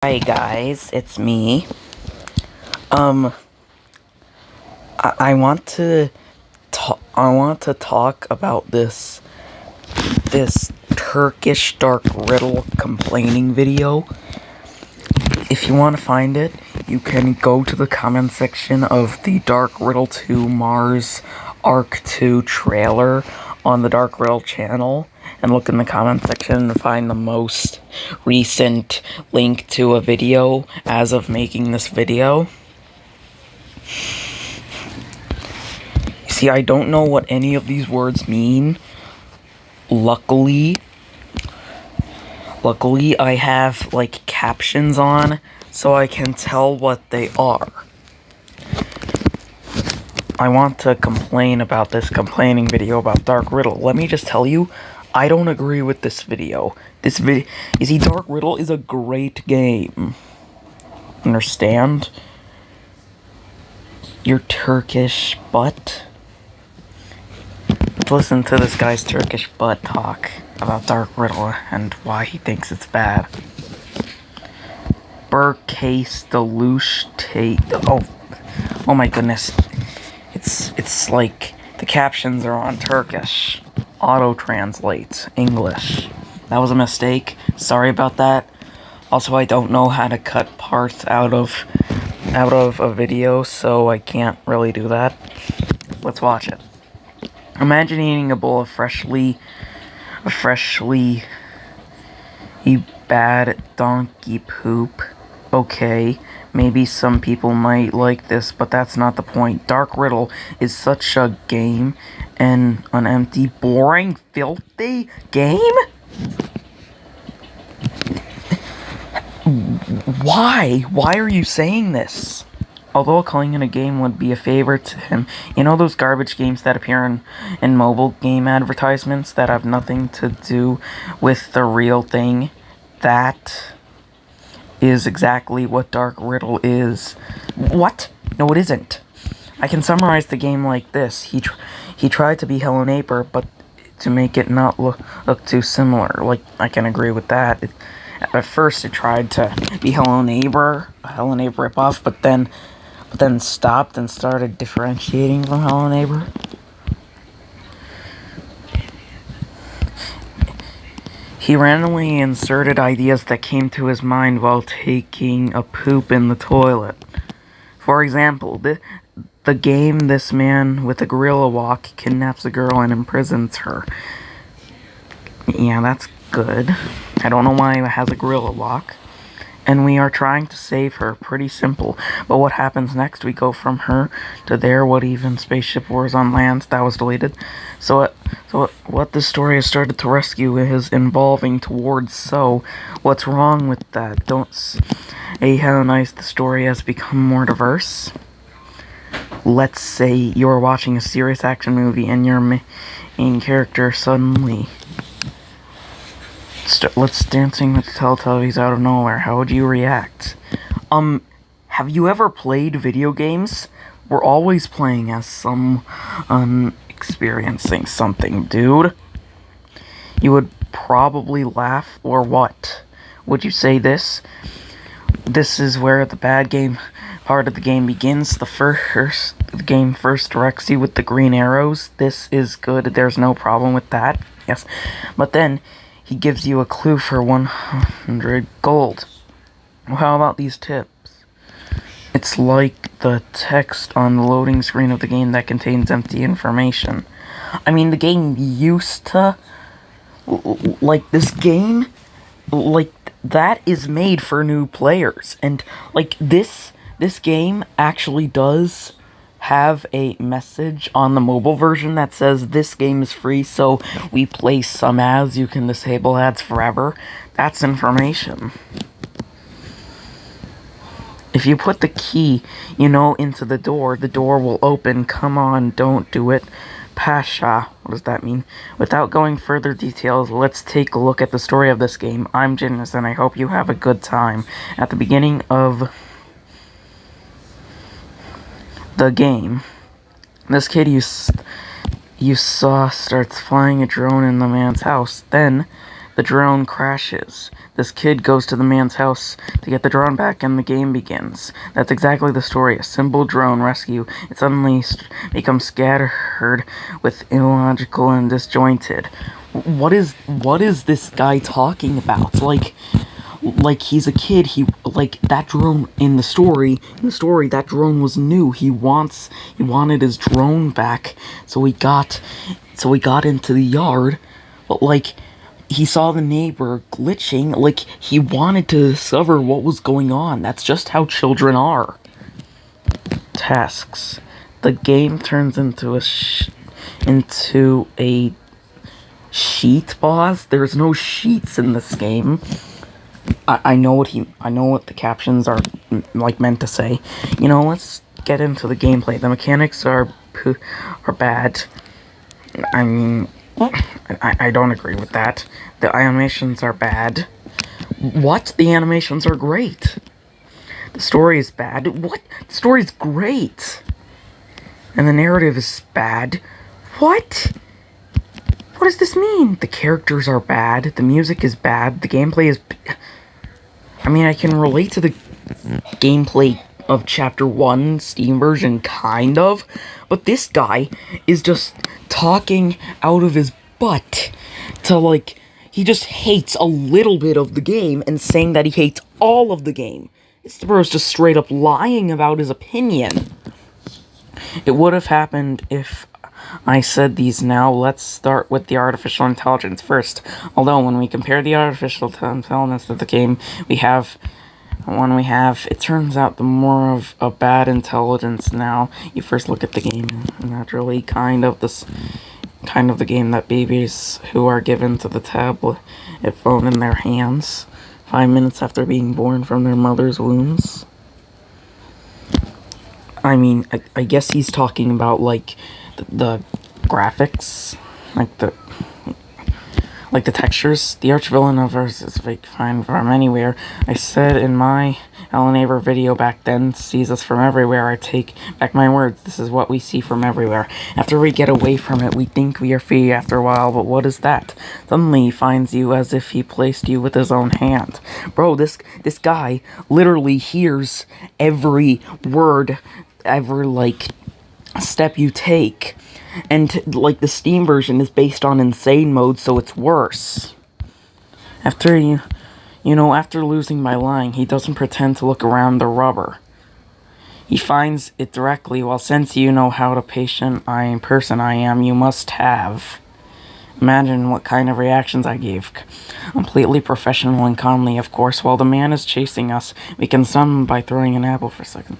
Hi guys, it's me. I want to talk about this Turkish dark riddle complaining video. If you want to find it, you can go to the comment section of the Dark Riddle 2 Mars Arc 2 trailer on the Dark Riddle channel and look in the comment section and find the most recent link to a video as of making this video. You see, I don't know what any of these words mean. Luckily, I have, like, captions on, so I can tell what they are. I want to complain about this complaining video about Dark Riddle. Let me just tell you, I don't agree with this video. You see, Dark Riddle is a great game. Understand? Your Turkish butt. Let's listen to this guy's Turkish butt talk about Dark Riddle and why he thinks it's bad. Burcase Deluche Oh my goodness. It's like the captions are on Turkish. Auto-translate English. That was a mistake. Sorry about that. Also, I don't know how to cut parts out of a video, so I can't really do that. Let's watch it. Imagine eating a bowl of freshly bad donkey poop. Okay, maybe some people might like this, but that's not the point. Dark Riddle is such a game, and an empty, boring, filthy game? Why? Why are you saying this? Although calling it a game would be a favor to him, you know those garbage games that appear in mobile game advertisements that have nothing to do with the real thing? That is exactly what Dark Riddle is. What? No, it isn't. I can summarize the game like this. He tried to be Hello Neighbor, but to make it not look too similar. Like, I can agree with that. At first, it tried to be Hello Neighbor, a Hello Neighbor ripoff, but then stopped and started differentiating from Hello Neighbor. He randomly inserted ideas that came to his mind while taking a poop in the toilet. For example, the game This Man with a Gorilla Walk kidnaps a girl and imprisons her. Yeah, that's good. I don't know why it has a gorilla walk. And we are trying to save her. Pretty simple. But what happens next? We go from her to there. What even? Spaceship Wars on Land? That was deleted. So what this story has started to rescue is evolving towards. So what's wrong with that? Don't say how nice the story has become more diverse. Let's say you're watching a serious action movie and your main character suddenly let's Dancing with the Teletubbies out of nowhere. How would you react? Have you ever played video games? We're always playing as some, experiencing something, dude. You would probably laugh, or what? Would you say this? This is where the bad game part of the game begins. The game first directs you with the green arrows. This is good. There's no problem with that. Yes. But then he gives you a clue for 100 gold. Well, how about these tips? It's like the text on the loading screen of the game that contains empty information. I mean, the game used to... Like, this game... Like, that is made for new players. And, like, this game actually does have a message on the mobile version that says this game is free, so we place some ads. You can disable ads forever. That's information. If you put the key, into the door will open. Come on, don't do it. Pasha. What does that mean? Without going further details, let's take a look at the story of this game. I'm Janice, and I hope you have a good time. At the beginning of the game, this kid you saw starts flying a drone in the man's house. Then The drone crashes. This kid goes to the man's house to get the drone back, and the game begins. That's exactly the story. A simple drone rescue. It suddenly becomes scattered with illogical and disjointed. What is this guy talking about? Like he's a kid. Like that drone in the story. That drone was new. He wanted his drone back, so he got into the yard, but like he saw the neighbor glitching. Like he wanted to discover what was going on. That's just how children are. Tasks. The game turns into a sheet boss. There's no sheets in this game. I know what the captions are like meant to say. Let's get into the gameplay. The mechanics are bad. I mean, I don't agree with that. The animations are bad. What? The animations are great. The story is bad. What? The story's great. And the narrative is bad. What? What does this mean? The characters are bad. The music is bad. The gameplay is... I mean, I can relate to the gameplay of Chapter 1 Steam version, kind of. But this guy is just talking out of his butt to, like... He just hates a little bit of the game and saying that he hates all of the game. This bro's just straight up lying about his opinion. It would have happened if I said these now. Let's start with the artificial intelligence first. Although, when we compare the artificial intelligence of the game it turns out the more of a bad intelligence now. You first look at the game, and naturally, kind of the game that babies who are given to the tablet phone in their hands 5 minutes after being born from their mother's wombs. I mean, I guess he's talking about, like, the graphics, like the textures. The arch-villain of ours is fake fine from anywhere. I said in my Hello Neighbor video back then, sees us from everywhere. I take back my words. This is what we see from everywhere. After we get away from it, we think we are free after a while, but what is that? Suddenly he finds you as if he placed you with his own hand. Bro, this guy literally hears every word, every, like, step you take. And, like, the Steam version is based on insane mode, so it's worse. After losing by lying, he doesn't pretend to look around the rubber. He finds it directly. Well, since you know how person I am, you must have. Imagine what kind of reactions I gave. Completely professional and calmly, of course. While the man is chasing us, we can stun him by throwing an apple for a second.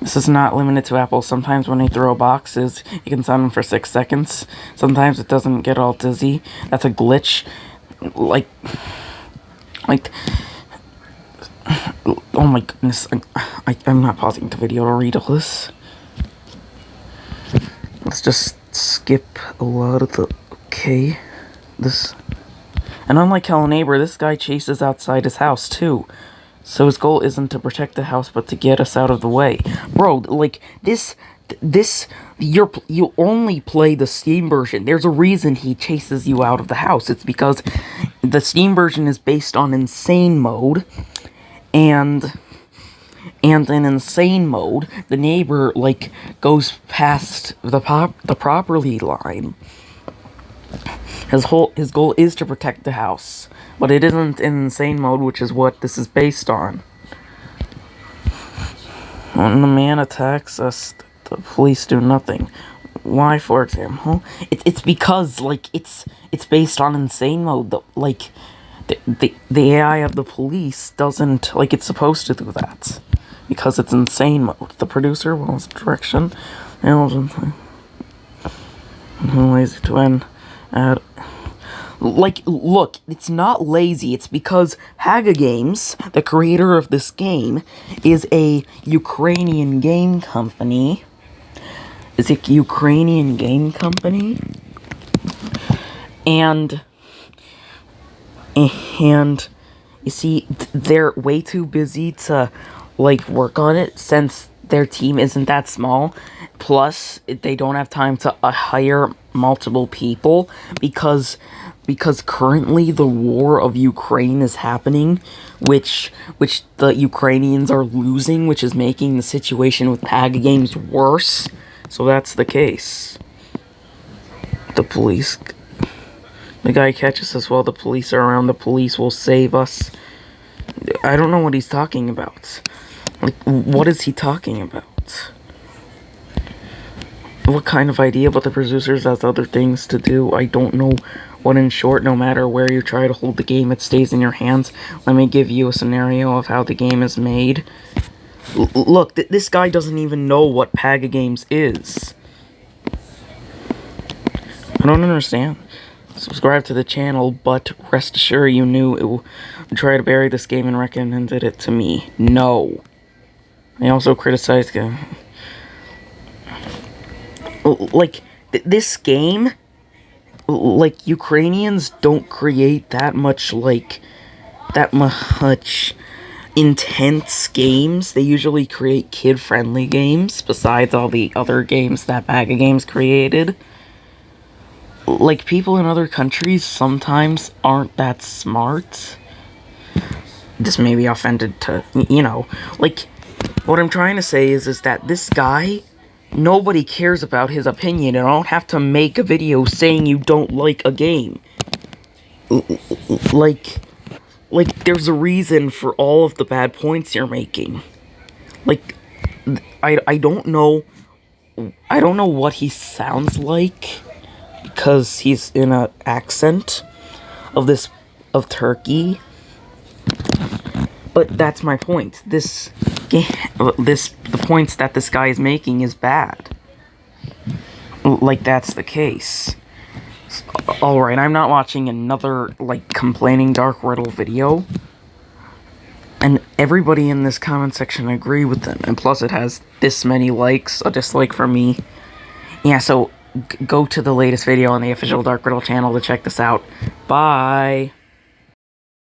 This is not limited to apples. Sometimes when they throw boxes, you can stun them for 6 seconds. Sometimes it doesn't get all dizzy. That's a glitch. Like, oh my goodness. I'm not pausing the video to read all this. Let's just skip a lot of the... Okay. And unlike Hello Neighbor, this guy chases outside his house, too. So his goal isn't to protect the house, but to get us out of the way. Bro, like, you only play the Steam version. There's a reason he chases you out of the house. It's because the Steam version is based on insane mode, and in insane mode, the neighbor, like, goes past the property line. His goal is to protect the house, but it isn't in insane mode, which is what this is based on. When the man attacks us, the police do nothing. Why, for example? It's because, like, it's based on insane mode. The AI of the police doesn't, like, it's supposed to do that because it's insane mode. The producer wants direction. Lazy to end. Like, look, it's not lazy. It's because Haga Games, the creator of this game, is a Ukrainian game company. And you see, they're way too busy to, like, work on it since their team isn't that small. Plus, they don't have time to hire multiple people because because currently the war of Ukraine is happening, which the Ukrainians are losing, which is making the situation with PAG games worse. So that's the case. The police... The guy catches us while the police are around. The police will save us. I don't know what he's talking about. Like, what is he talking about? What kind of idea? But the producers has other things to do. I don't know what. In short, no matter where you try to hold the game, it stays in your hands. Let me give you a scenario of how the game is made. Look, this guy doesn't even know what PAG Games is. I don't understand. Subscribe to the channel, but rest assured you knew it will try to bury this game and recommended it to me. No. I also criticized... Like, this game... Like, Ukrainians don't create that much intense games. They usually create kid-friendly games, besides all the other games that PAG Games created. Like, people in other countries sometimes aren't that smart. This may be offended to, you know, like, what I'm trying to say is that this guy, nobody cares about his opinion, and I don't have to make a video saying you don't like a game. Like, there's a reason for all of the bad points you're making. Like, I don't know what he sounds like, because he's in an accent of Turkey. But that's my point. The points that this guy is making is bad. Like, that's the case. Alright, I'm not watching another, like, complaining dark riddle video. And everybody in this comment section agree with them. And plus it has this many likes, a dislike from me. Yeah, so... go to the latest video on the official Dark Riddle channel to check this out. Bye!